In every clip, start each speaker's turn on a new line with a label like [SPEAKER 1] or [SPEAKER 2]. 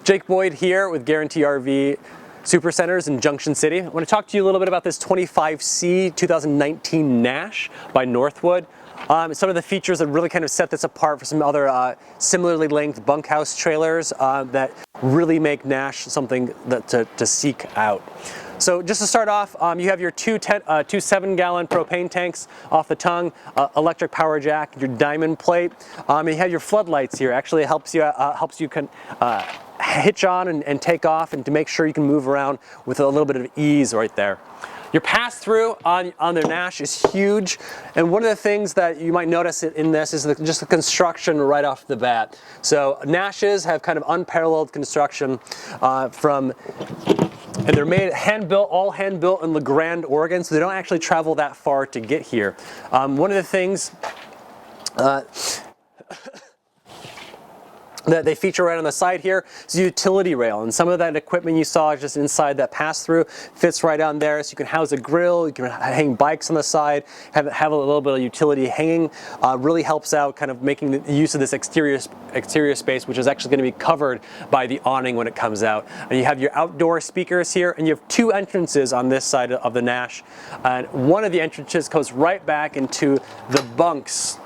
[SPEAKER 1] Jacob.Boyd here with Guaranty RV Supercenters in Junction City. I want to talk to you a little bit about this 25C 2019 Nash by Northwood. Some of the features that really kind of set this apart from some other similarly length bunkhouse trailers that really make Nash something that to seek out. So just to start off, you have your two 7-gallon propane tanks off the tongue, electric power jack, your diamond plate. You have your floodlights here. Actually, it helps you hitch on and take off, and to make sure you can move around with a little bit of ease right there. Your pass-through on their Nash is huge, and one of the things that you might notice in this is just the construction right off the bat. So Nashes have kind of unparalleled construction and they're made hand-built, all hand-built in La Grande, Oregon, so they don't actually travel that far to get here. One of the things that they feature right on the side here is a utility rail, and some of that equipment you saw just inside that pass-through fits right on there, so you can house a grill, you can hang bikes on the side, have a little bit of utility hanging. Really helps out kind of making the use of this exterior space, which is actually going to be covered by the awning when it comes out. And you have your outdoor speakers here, and you have two entrances on this side of the Nash, and one of the entrances goes right back into the bunks.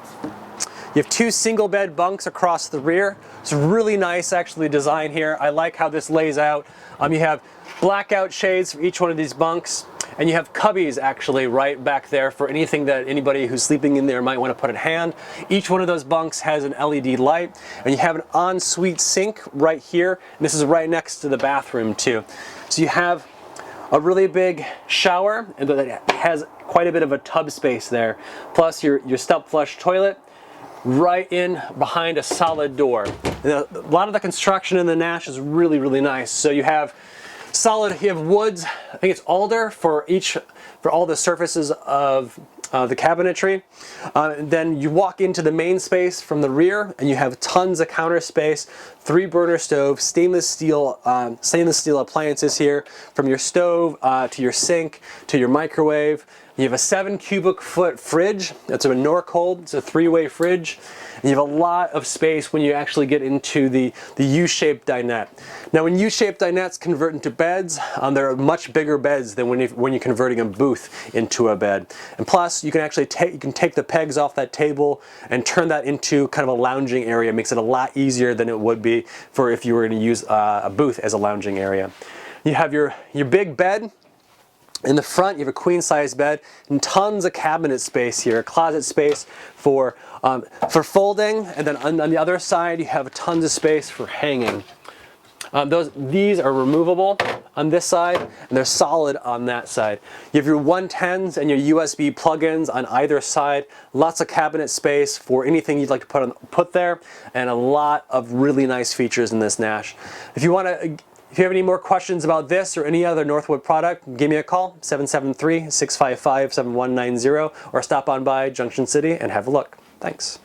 [SPEAKER 1] You have two single bed bunks across the rear. It's really nice actually design here. I like how this lays out. You have blackout shades for each one of these bunks, and you have cubbies actually right back there for anything that anybody who's sleeping in there might want to put at hand. Each one of those bunks has an LED light, and you have an ensuite sink right here, and this is right next to the bathroom too. So you have a really big shower, and that has quite a bit of a tub space there, plus your step flush toilet right in behind a solid door. A lot of the construction in the Nash is really, really nice. So you have woods, I think it's alder for all the surfaces of the cabinetry. Then you walk into the main space from the rear, and you have tons of counter space, 3-burner stove, stainless steel appliances here, from your stove to your sink to your microwave. You have a 7 cubic foot fridge. That's a Norcold. It's a 3-way fridge. And you have a lot of space when you actually get into the U-shaped dinette. Now, when U-shaped dinettes convert into beds, they're much bigger beds than when you're converting a booth into a bed. And plus, you can actually take the pegs off that table and turn that into kind of a lounging area. It makes it a lot easier than it would be for if you were going to use a booth as a lounging area. You have your big bed. In the front, you have a queen-size bed and tons of cabinet space here, closet space for folding, and then on the other side, you have tons of space for hanging. These are removable on this side, and they're solid on that side. You have your 110s and your USB plug-ins on either side. Lots of cabinet space for anything you'd like to put there, and a lot of really nice features in this Nash. If you have any more questions about this or any other Northwood product, give me a call, 773-655-7190, or stop on by Junction City and have a look. Thanks.